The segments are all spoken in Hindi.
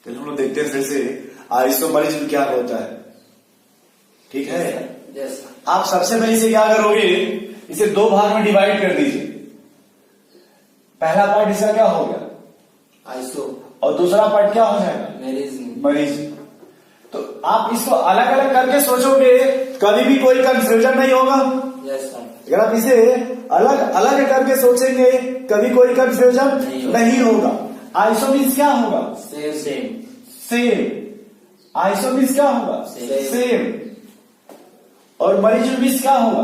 हम लोग देखते हैं फिर से आइसोमरिज्म क्या होता है। ठीक है, आप सबसे पहले से क्या करोगे, इसे दो भाग में डिवाइड कर दीजिए। पहला पार्ट इसका क्या हो गया, आइसो, और दूसरा पार्ट क्या हो जाएगा, मरीज। तो आप इसको अलग अलग करके सोचोगे, कभी भी कोई कंफ्यूजन नहीं होगा। अगर आप इसे अलग अलग करके सोचेंगे, कभी कोई कंफ्यूजन नहीं होगा। आइसो मीन्स क्या होगा, सेम। आइसो मीन्स क्या होगा, सेम। और मरीज मीन्स क्या होगा,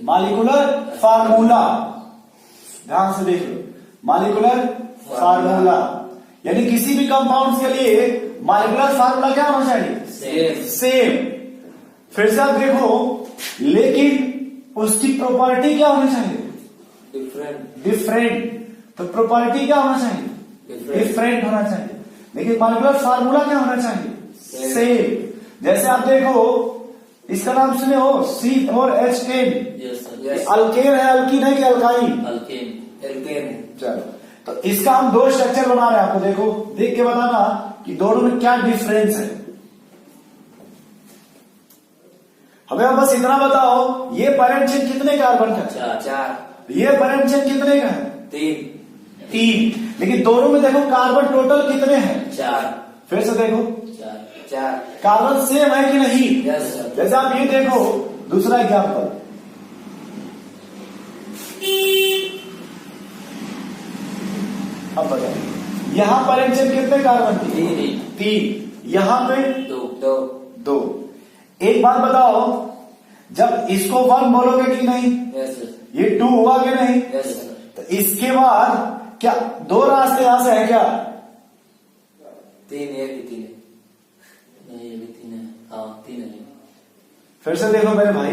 मॉलिक्यूलर फार्मूला। ध्यान से देख लो, मॉलिक्यूलर फार्मूला यानी किसी भी कंपाउंड के लिए मॉलिक्यूलर फार्मूला क्या होना चाहिए, सेम। फिर से आप देखो, लेकिन उसकी प्रॉपर्टी क्या होनी चाहिए, डिफरेंट। तो प्रॉपर्टी क्या होना चाहिए, डिफरेंट होना चाहिए। लेकिन मॉलिक्यूलर फार्मूला क्या होना चाहिए, सेम। जैसे आप देखो, इसका नाम सुने हो C4H10, अल्केन है, अल्कीन है कि अल्काइन, एल्केन। चलो, तो इसका हम दो स्ट्रक्चर बना रहे हैं। आपको देखो, देख के बताना कि दोनों में क्या डिफरेंस है। हमें अब बस इतना बताओ, ये पैरेंट चेन कितने कार्बन का है, 4। ये पैरेंट चेन कितने का है, 3। लेकिन दोनों में देखो कार्बन टोटल कितने हैं, 4। फिर से देखो, 4। कार्बन सेम है कि नहीं। Yes sir. जैसे आप ये देखो, दूसरा एग्जाम्पल, अब बताओ, यहां पैरेंट चेन कितने कार्बन की, 3। यहां पे 2। एक बात बताओ, जब इसको 1 बोलोगे कि नहीं, ये 2 हुआ कि नहीं। तो इसके बाद क्या दो रास्ते यहां से है क्या, 3 है, 3 है। फिर से देखो मेरे भाई,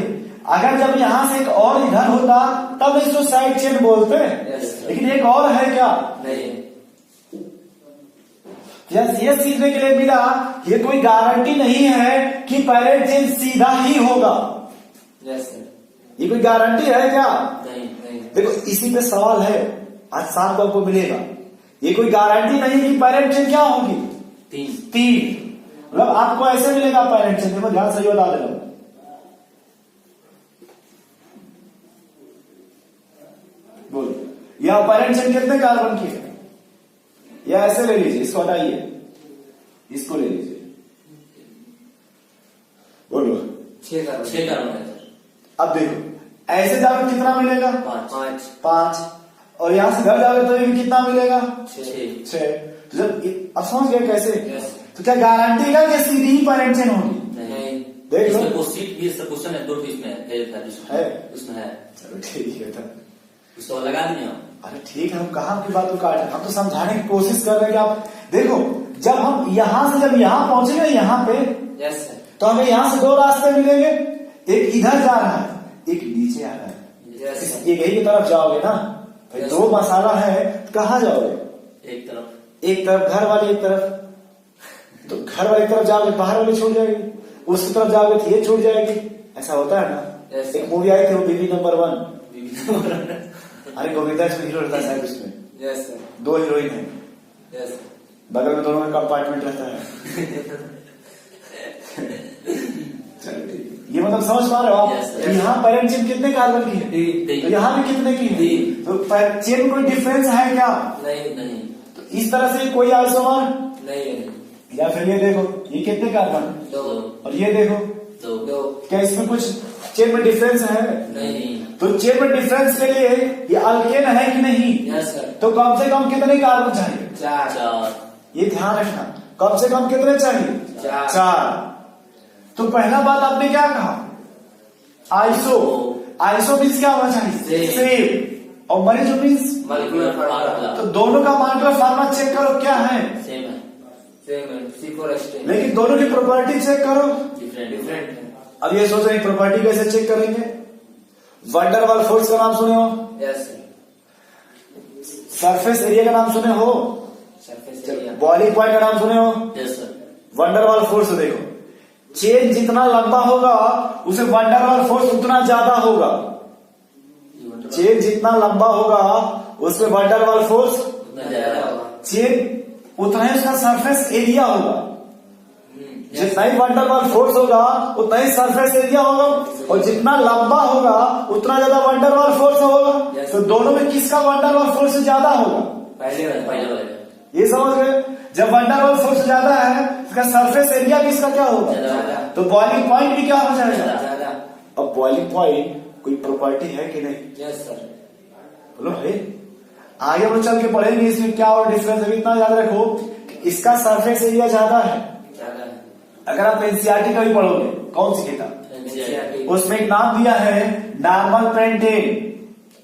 अगर जब यहां से एक और इधर होता तब इसको साइड चेन बोलते हैं, लेकिन एक और है क्या, नहीं। ये सीखने के लिए मिला, ये कोई गारंटी नहीं है कि पैरेंट चेन सीधा ही होगा। ये कोई गारंटी है क्या, नहीं। देखो इसी पे सवाल है, आज शाम को आपको मिलेगा। ये कोई गारंटी नहीं कि पैरेंट चेन क्या होगी, 3। मतलब आपको ऐसे मिलेगा पैरेंट चेन, देखो ध्यान से बता दे रहा हूं। बोलो, यह पैरेंट चेन कितने कार्बन की है, या ऐसे ले लीजिए, इसको हटाइए, इसको ले लीजिए, बोलो 6 कार्बन है। अब देखो, ऐसे जाओगे कितना मिलेगा, 5। और यहां से घर जाओगे तो ये कितना मिलेगा, 6। तो जब अब समझ गए कैसे, तो क्या गारंटी है कि सीधी ही पैरेंट चेन होगी, नहीं। देख लो, क्वेश्चन है, 2 इसमें है। चलो ठीक है था, उसको लगा दिया। अरे ठीक है, हम कहा आपकी बात को काट रहे हैं, हम तो समझाने की कोशिश कर रहे हैं कि आप देखो, जब हम यहां से जब यहां पहुंचेंगे यहाँ पे, तो हमें यहां से 2 रास्ते मिलेंगे, एक इधर जा रहा है, एक नीचे आ रहा है। एक ही की तरफ जाओगे ना, भाई 2 मसाला है, कहाँ जाओगे, एक तरफ घर वाली, एक तरफ, तो घर वाली तरफ जाओगे बाहर वाली छूट जाएगी, उसकी तरफ जाओगे तो ये छूट जाएगी। ऐसा होता है ना। एक मूवी आई थी वो बीबी नंबर 1, अरे गोविंदा इसमें हीरो रहता है, उसमें 2 हीरोइन है, बगल में दोनों का कंपार्टमेंट रहता है। चलो ठीक, ये मतलब समझ पा रहे हो आप, यहाँ पैरेंट चेन कितने कार्बन की है, तो यहाँ भी कितने की है, तो चेन में कोई डिफरेंस है क्या, नहीं। तो इस तरह से कोई आइसोमर नहीं। या फिर ये देखो, ये कितने कार्बन, 2। और ये देखो 2। क्या इसमें कुछ चेन में डिफरेंस है, नहीं। तो चेन में डिफरेंस के लिए ये अल्केन है कि नहीं, यस सर। तो कम से कम कितने कार्बन चाहिए, 4। ये ध्यान रखना, कम से कम कितने चाहिए, 4। तो पहला बात आपने क्या कहा, आइसो मीन्स क्या होना चाहिए, सेम। और मरीज मीन्स मॉलिक्यूलर फार्मूला। तो दोनों का मॉलिक्यूलर फार्मूला चेक करो क्या है, सेम है। C4H10। लेकिन दोनों की प्रॉपर्टी चेक करो, डिफरेंट है। अब ये सोच रहे हैं प्रॉपर्टी कैसे चेक करेंगे, वंडरवाल फोर्स का नाम सुने हो, यस। सरफेस एरिया का नाम सुने हो, सरफेस एरिया। बॉइलिंग पॉइंट का नाम सुने हो, यस सर। वंडरवाल फोर्स देखो, चेन जितना लंबा होगा उसे वंडरवाल फोर्स उतना ज्यादा होगा, चेन जितना लंबा होगा उसमें वंडरवाल फोर्स, चेन उतना ही उसका सरफेस एरिया होगा। जितना ही वंडरवॉल फोर्स होगा उतना ही सरफेस एरिया होगा, और जितना लंबा होगा उतना ज्यादा वंडरवॉल फोर्स होगा। तो दोनों में किसका वंडरवॉल फोर्स ज्यादा होगा? पहले वाले। ये समझ गए? जब वंडरवॉल फोर्स ज्यादा है इसका सरफेस एरिया भी इसका क्या होगा? तो बॉइलिंग पॉइंट भी क्या हो जाएगा? अब बॉइलिंग पॉइंट कोई प्रॉपर्टी है कि नहीं? Yes sir. बोलो भाई, आगे हम चल के पढ़ेंगे इसमें क्या और डिफरेंस है। इतना याद रखो इसका सरफेस एरिया ज्यादा है। अगर आप एनसीईआरटी का भी पढ़ोगे, कौन सी किताब, उसमें एक नाम दिया है नॉर्मल पेंटेन,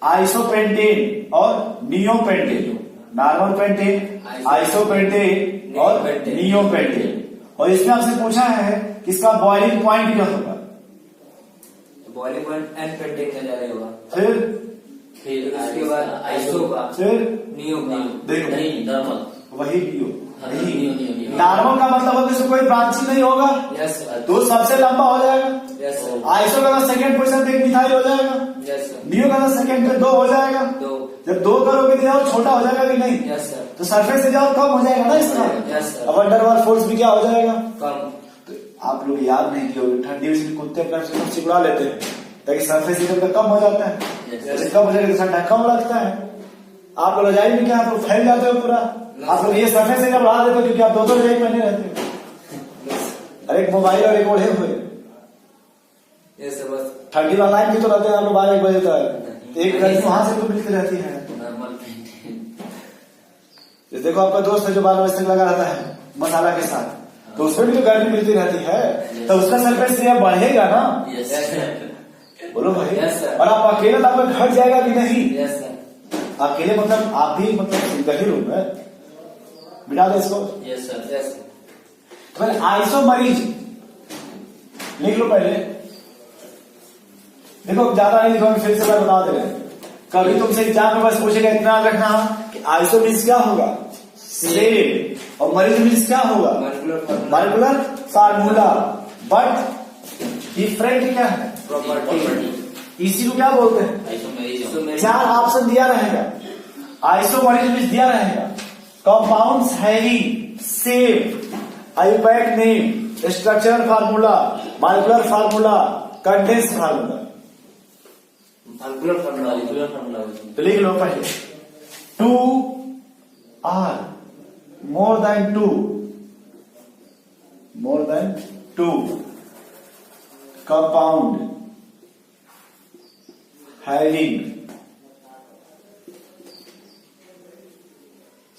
आइसोपेंटेन और नियोपेंटेन। नॉर्मल पेंटेन, आइसोपेंटेन और नियोपेंटेन। और इसमें आपसे पूछा है कि इसका बॉइलिंग पॉइंट क्या होगा? बॉइलिंग पॉइंट एन पेंटेन का ज्यादा होगा। फिर उसके बाद आइसो का, फिर नियो का। देखो नहीं, नॉर्मल। वही नियो। नियो। नॉर्मल का मतलब होगा इसमें कोई ब्रांचिंग नहीं होगा, यस सर। तो सबसे लंबा हो जाएगा। Yes sir. आइसो का सेकंड पोजीशन पे एक मिथाइल हो जाएगा। Yes sir. नियो का सेकंड पे 2 हो जाएगा। 2। जब 2 करोगे तो और छोटा हो जाएगा कि नहीं? Yes sir. तो सरफेस एरिया और कम हो जाएगा ना इसका। Yes sir. अब वंडरवॉल फोर्स भी क्या हो जाएगा? कम। तो आप लोग याद नहीं किए होंगे, ठंडी में कुत्ते अपना सिकुड़ा लेते हैं ताकि सरफेस एरिया कम हो जाता है। जैसे कम हो जाएगा तो ठंडा कम लगता है। आप लोग रजाई में क्या तो फैल जाते हो पूरा। आप लोग ये सरफेस एरिया बढ़ा देते हो क्योंकि आप 2 रजाई पहने रहते हो, एक मोबाइल और एक ओढ़े हुए। Yes sir. बस ठंडी वाला लाइन भी तो रहते हैं आप लोग 12-1 बजे तक, एक गर्मी वहां से तो मिलती रहती है। Normal pentane. जैसे देखो आपका दोस्त है जो 12 बजे तक लगा रहता है मसाला के साथ, तो उसमें भी तो गर्मी मिलती रहती है, तो उसका सरफेस एरिया बढ़ेगा ना। Yes sir. बोलो भाई। Yes, sir. और आप अकेले तो आपका घट जाएगा कि नहीं? Yes sir. अकेले मतलब आप भी मतलब गहिर रूप है, मिटा दो इसको। Yes sir. यस। तो पहले आइसोमरीज लिख लो पहले। देखो ज्यादा नहीं लिखो, फिर से मैं बता दे रहे हैं। कभी तुमसे एग्जाम में बस पूछेगा, इतना याद रखना कि आइसो मीन्स क्या होगा? सेम। और मरीज मीन्स क्या होगा? Molecular formula. बट डिफरेंट क्या है? प्रॉपर्टी। इसी को क्या बोलते हैं? आइसोमेरिक। 4 ऑप्शन दिया रहेगा। आइसोमरीज दिया रहेगा, कंपाउंड्स हैवी, same, IUPAC name, structural formula, molecular formula, condensed formula. Molecular formula. तो लिख लो पहले 2 or more than 2 compound having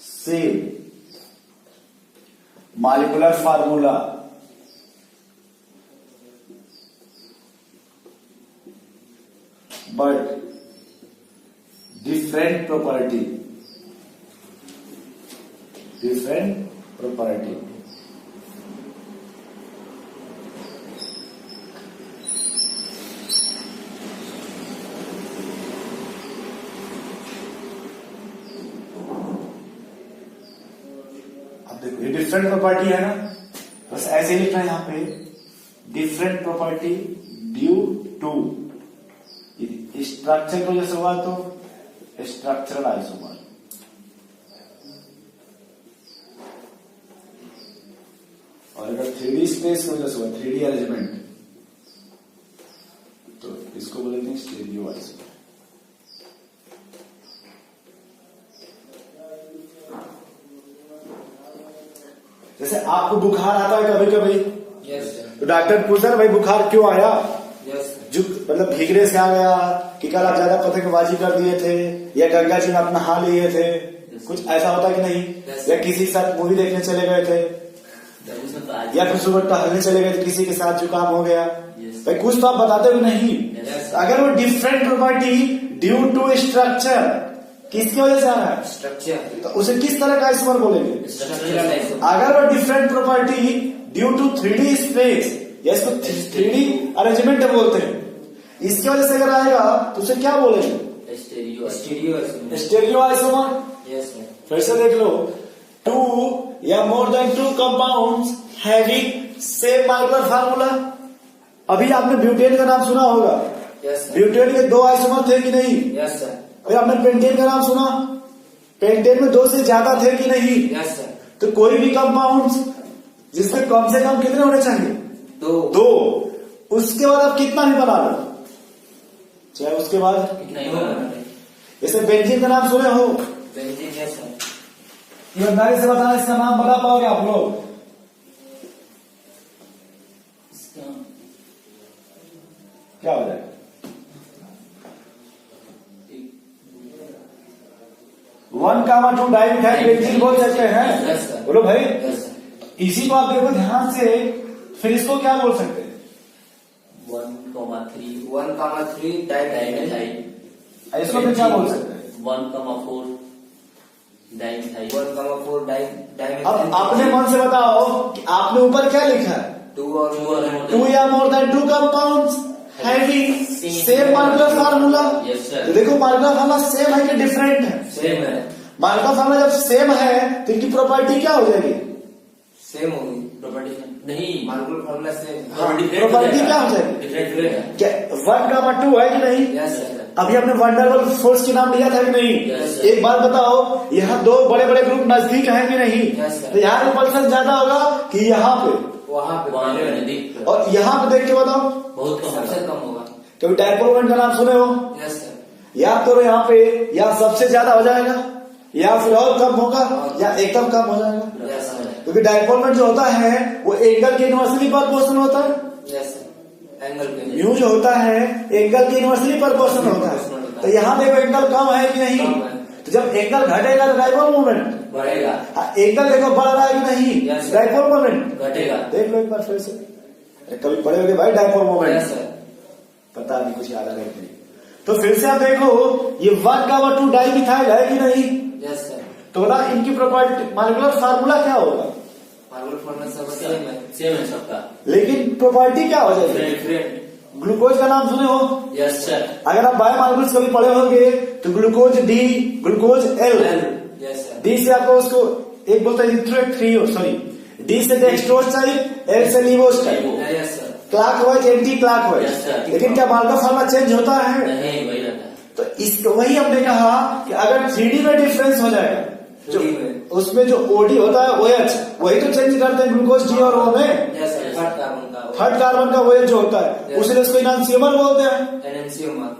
same molecular formula but different property. देखो ये डिफरेंट प्रॉपर्टी है ना, बस ऐसे ही लिखना है यहाँ पे, different property due to structure की वजह से हुआ तो स्ट्रक्चरल आइसोमर, और अगर 3D स्पेस की वजह से हुआ 3D अरेंजमेंट तो इसको बोलेंगे स्टीरियो आइसोमर। जैसे आपको बुखार आता है कभी कभी, तो डॉक्टर पूछता है भाई बुखार क्यों आया? जो मतलब भीगने से आ गया कि कल आप ज्यादा पतंगबाजी कर दिए थे या गंगा जी में आप नहा लिए थे, कुछ ऐसा होता कि नहीं? या किसी के साथ मूवी देखने चले गए थे, या फिर सुबह टहलने चले गए थे, किसी के साथ जुकाम हो गया, भाई कुछ तो आप बताते हो नहीं। अगर वो different property due to structure किसकी वजह से आ रहा है? स्ट्रक्चर, तो उसे किस तरह का आइसोमर बोलेंगे? अगर वो different property due to 3D space या इसको 3D अरेंजमेंट बोलते हैं, इसकी वजह से अगर आएगा तो उसे क्या बोलेंगे? Stereo isomer. फिर से देख लो, 2 या more than 2 compounds having same molecular formula. अभी आपने ब्यूटेन का नाम सुना होगा, ब्यूटेन के 2 आइसोमर थे कि नहीं? Yes sir. अभी आपने पेंटेन का नाम सुना, पेंटेन में 2 से ज्यादा थे कि नहीं? Yes sir. तो कोई भी कंपाउंड जिसमें कम से कम कितने होने चाहिए? 2। उसके बाद आप कितना भी बना लो, चाहे उसके बाद कितना ही होगा? जैसे बेंजीन का नाम सुने हो? बेंजीन है सर। ईमानदारी से बताना, इसका नाम बता पाओगे आप लोग? क्या हो जाएगा? 1,2 डाइमिथाइल बेंजीन बोल सकते हैं। Yes, sir. बोलो भाई। Yes, sir. इसी को आप देखो ध्यान से, फिर इसको क्या बोल सकते हैं? 1,3 डाइमिथाइल। इसको फिर क्या बोल सकते हैं? 1,4 डाइमिथाइल। 1,4 अब डाइमिथाइल। अपने मन से बताओ कि आपने ऊपर क्या लिखा है? 2 or more. 2 या more than 2 compounds having same molecular formula. Yes, sir. तो देखो मार्कुलर फार्मूला सेम है कि डिफरेंट है? सेम है। मार्कुलर फार्मूला जब सेम है तो इनकी प्रॉपर्टी क्या हो जाएगी? सेम होगी प्रॉपर्टी नहीं। मार्कुलर फार्मूला सेम। प्रॉपर्टी क्या हो जाएगी? डिफरेंट। क्या 1,2 है कि नहीं? Yes sir. अभी हमने वंडरबल फोर्स के नाम लिया था कि नहीं? Yes, sir. एक बात बताओ, यहाँ 2 बड़े बड़े ग्रुप नजदीक है कि नहीं? Yes, sir. तो यहाँ रिपल्सन ज्यादा होगा कि यहाँ पे? वहाँ पे नजदीक। और यहाँ पे देख के बताओ, बहुत कम, सबसे कम होगा। कभी डायपोल मोमेंट का नाम सुने हो? Yes sir. या तो यहाँ पे या सबसे ज्यादा हो जाएगा, या फिर और कम होगा, या एकदम कम हो जाएगा। Yes sir. क्योंकि डायपोल मोमेंट जो होता है वो एंगल के इनवर्सली प्रोपोर्शनल होता है। Yes sir. एंगल पे म्यू जो होता है एंगल के इनवर्सली प्रोपोर्शनल होता है। तो यहाँ देखो एंगल कम है कि नहीं? कम है। तो जब एंगल घटेगा तो डायपोल मोमेंट बढ़ेगा। एंगल देखो बढ़ रहा है कि नहीं? Yes, sir. डायपोल मोमेंट घटेगा। देख लो एक बार फिर से। कभी पढ़े होगे भाई डायपोल मोमेंट? Yes sir. पता नहीं, कुछ याद आ रहा है। तो फिर से आप देखो ये 1,2 डाइमिथाइल है कि नहीं? Yes sir. तो बोला इनकी प्रॉपर्टी मार्कुलर फार्मूला क्या होगा? मार्कुलर फार्मूला सब सेम है। सेम है सबका। लेकिन प्रॉपर्टी क्या हो जाएगी? डिफरेंट। ग्लूकोज का नाम सुने हो? Yes sir. अगर आप बायोमॉलिक्यूल्स कभी पढ़े होंगे तो glucose D, glucose L। Yes sir. D से आपको उसको एक बोलते हैं सॉरी, D से डेक्सट्रोज टाइप, L से levose type. Yes sir. Clockwise anti clockwise. Yes, sir. लेकिन क्या मार्कुलर फार्मूला चेंज होता है? नहीं, वही रहता है। तो इसको वही हमने कहा कि अगर 3D में डिफरेंस हो जाएगा, जो 3D में। उसमें जो OD होता है OH वही तो चेंज करते हैं ग्लूकोज D और O में। Yes sir. थर्ड कार्बन का। थर्ड कार्बन का OH जो होता है Yes. उसलिए उसको इनॉन्सियमर बोलते हैं। एनएनसीओमर।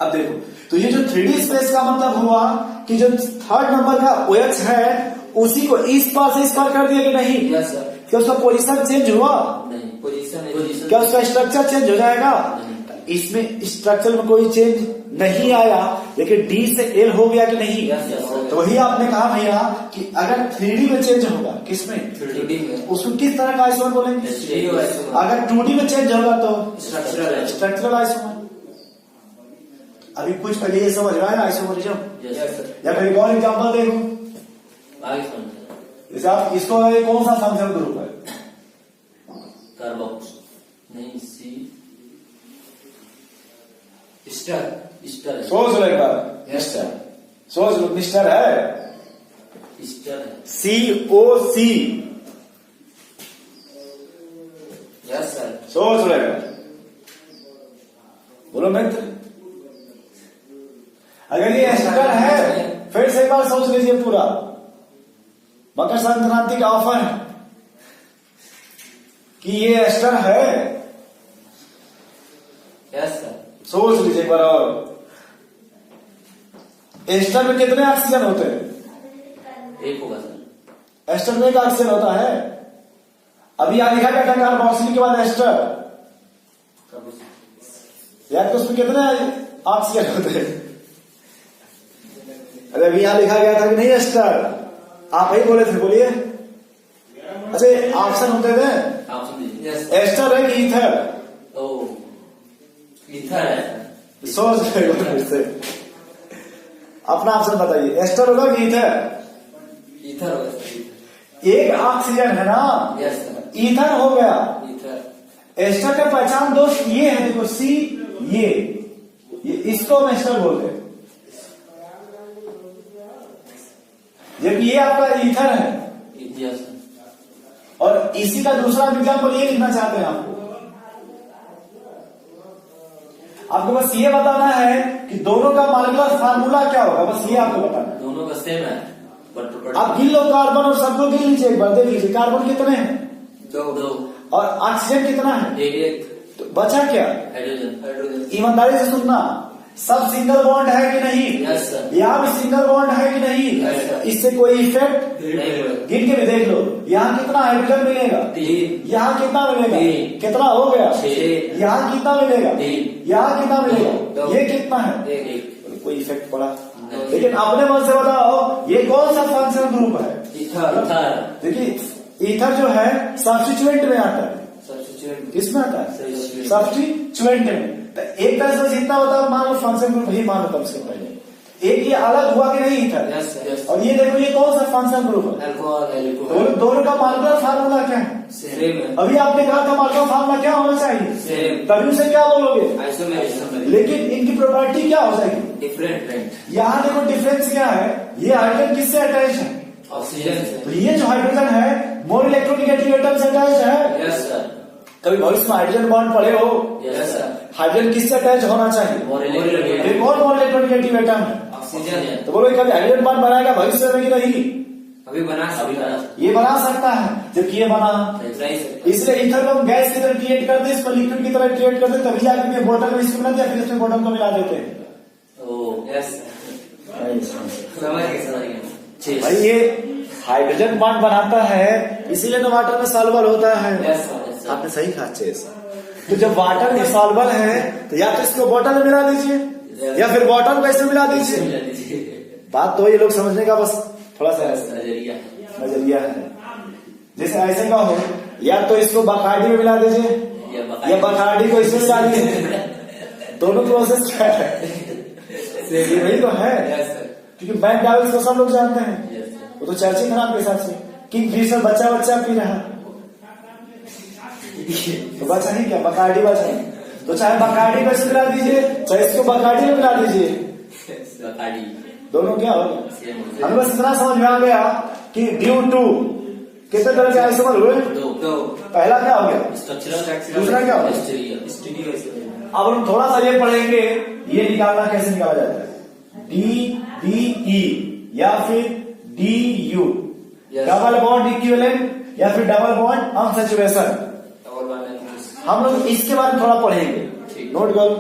अब देखो, तो ये जो 3D स्पेस का मतलब हुआ कि जो थर्ड नंबर का OH है उसी को इस पार से इस पार कर दिया कि नहीं? Yes sir. क्या उसका पोजीशन चेंज हुआ? नहीं, पोजीशन क्या उसका स्ट्रक्चर चेंज हो जाएगा? नहीं। इसमें स्ट्रक्चर में कोई चेंज नहीं आया, लेकिन D से L हो गया कि नहीं? Yes, yes, हो गया। तो वही आपने कहा भैया कि अगर 3D में चेंज होगा, किसमें? 3D में। उसको किस तरह का आइसोमर बोलेंगे? Stereo isomer. अगर 2D में चेंज होगा तो स्ट्रक्चरल। Structural isomer. अभी कुछ पहले ये समझ रहा है ना आइसोमरिज्म? Yes sir. या फिर एक और एग्जाम्पल देखो, आगे समझ। जैसे आप इसको कौन सा फंक्शन ग्रुप है? कार्बोक्स। नहीं, सी स्टार। स्टार है। सोच लो एक बार। Yes, sir. सोच लो, मिस्टर है स्टार है। COC। Yes sir. सोच लो एक बार, बोलो मित्र। अगर ये एस्टर है, फिर से एक बार सोच लीजिए पूरा। मकर संक्रांति का ऑफर है कि ये एस्टर है। Yes sir. सोच लीजिए एक बार और। एस्टर में कितने ऑक्सीजन होते हैं? एक होगा सर। एस्टर में एक ऑक्सीजन होता है। अभी यहां लिखा गया था कार्बोक्सिल के बाद एस्टर, यार तो उसमें कितने ऑक्सीजन होते हैं? अरे अभी यहां लिखा गया था कि नहीं एस्टर, आप ही बोले थे, बोलिए। अच्छा ऑप्शन होते थे, ऑप्शन दीजिए। यस। एस्टर है कि ईथर? ओ, ईथर है। सोच रहे फिर से, अपना ऑप्शन बताइए, एस्टर होगा कि ईथर? ईथर होगा सर। एक ऑक्सीजन है ना, यस सर। ईथर हो गया। ईथर। एस्टर का पहचान दोस्त ये है, देखो सी, ये इसको हम एस्टर बोलते हैं, जबकि ये आपका ईथर है। Yes sir. और इसी का दूसरा एग्जाम्पल ये लिखना चाहते हैं आपको बस ये बताना है कि दोनों का मालिकुलर फार्मूला क्या होगा, बस ये आपको बताना है। दोनों का सेम है। आप गिन लो कार्बन और सबको गिन लीजिए, एक बार देख लीजिए कार्बन कितने हैं 2 और ऑक्सीजन कितना है, 1 तो बचा क्या? हाइड्रोजन। ईमानदारी से सुनना, सब सिंगल बॉन्ड है कि नहीं? Yes sir. यहाँ भी सिंगल बॉन्ड है कि नहीं? Yes, sir. इससे कोई इफेक्ट नहीं। गिन के भी देख लो, यहाँ कितना हाइड्रोजन मिलेगा? 3 यहाँ कितना मिलेगा? 3 कितना हो गया? 6 यहाँ कितना मिलेगा? 3 यहाँ कितना मिलेगा? 2 ये कितना है? 1 कोई इफेक्ट पड़ा? नहीं। लेकिन अपने मन से बताओ ये कौन सा फंक्शनल ग्रुप है? इथर देखिए ईथर जो है सब्स्टिट्यूएंट में आता है, सब्स्टिट्यूएंट किसमें आता है? Substituent। सब्स्टिट्यूएंट में। तो एक तरह से जितना बताओ मान लो फंक्शन ग्रुप ही मान लो कम से पहले, एक ये अलग हुआ कि नहीं ईथर? Yes sir. और ये देखो ये कौन सा फंक्शन ग्रुप है? अल्कोहल एल्कोहल दोनों का मार्कर फार्मूला क्या है? सेम है। अभी आपने कहा था मार्कर फार्मूला क्या होना चाहिए? सेम। तभी उसे क्या बोलोगे? आइसोमेर लेकिन इनकी प्रॉपर्टी क्या हो जाएगी? डिफरेंट यहाँ देखो डिफरेंस क्या है, ये हाइड्रोजन किससे अटैच है? ऑक्सीजन तो ये जो हाइड्रोजन है मोर इलेक्ट्रोनेगेटिव एटम से अटैच है। Yes sir. कभी भविष्य में हाइड्रोजन बॉन्ड पढ़े हो? Yes sir. हाइड्रोजन किससे अटैच होना चाहिए? मोर इलेक्ट्रोनेगेटिव एक और मोर इलेक्ट्रोनेगेटिव एटम है। ऑक्सीजन है। तो बोलो कभी हाइड्रोजन बॉन्ड बनाएगा भविष्य में कि नहीं? अभी बना सकता ये बना सकता है, जबकि ये बना। है। इसलिए ईथर को हम गैस की तरह क्रिएट करते हैं, इसको लिक्विड की तरह क्रिएट करते हैं, तभी जाकर के बोतल में इसको मिलाते हैं, फिर इसमें बोतल को मिला देते हैं। ओह यस समझ गए। भाई ये हाइड्रोजन बॉन्ड बनाता है, इसीलिए तो वाटर में सॉल्युबल होता है। Yes sir. आपने सही कहा चेस। तो जब वाटर में सॉल्युबल है तो या तो इसको बोतल में मिला दीजिए या फिर बोतल को इसमें मिला दीजिए। बात तो ये लोग समझने का बस थोड़ा सा नजरिया है। जैसे ऐसे का हो, या तो इसको बकार्डी में मिला दीजिए या बकार्डी को इसमें मिला दीजिए। दोनों प्रोसेस क्या है? यही तो है, क्योंकि बैंक बैलेंस को सब लोग जानते हैं। वो तो चर्चे खराब के हिसाब से किंग फिशर बच्चा पी रहा तो बचा नहीं क्या? बकार्डी बचा है, तो चाहे बकार्डी में मिला दीजिए चाहे इसको बकार्डी में मिला दीजिए, दोनों क्या हो गया? हमें बस इतना समझ में आ गया कि ड्यू टू कितने तरह के आइसोमर हुए? 2 पहला क्या हो गया? स्ट्रक्चरल दूसरा क्या हो गया? अब हम थोड़ा सा ये पढ़ेंगे, ये निकालना कैसे निकाला जाता है, DBE या फिर DU, डबल बॉन्ड इक्विवेलेंट या फिर डबल बॉन्ड अनसैचुरेशन। हम लोग इसके बारे में थोड़ा पढ़ेंगे, नोट करो।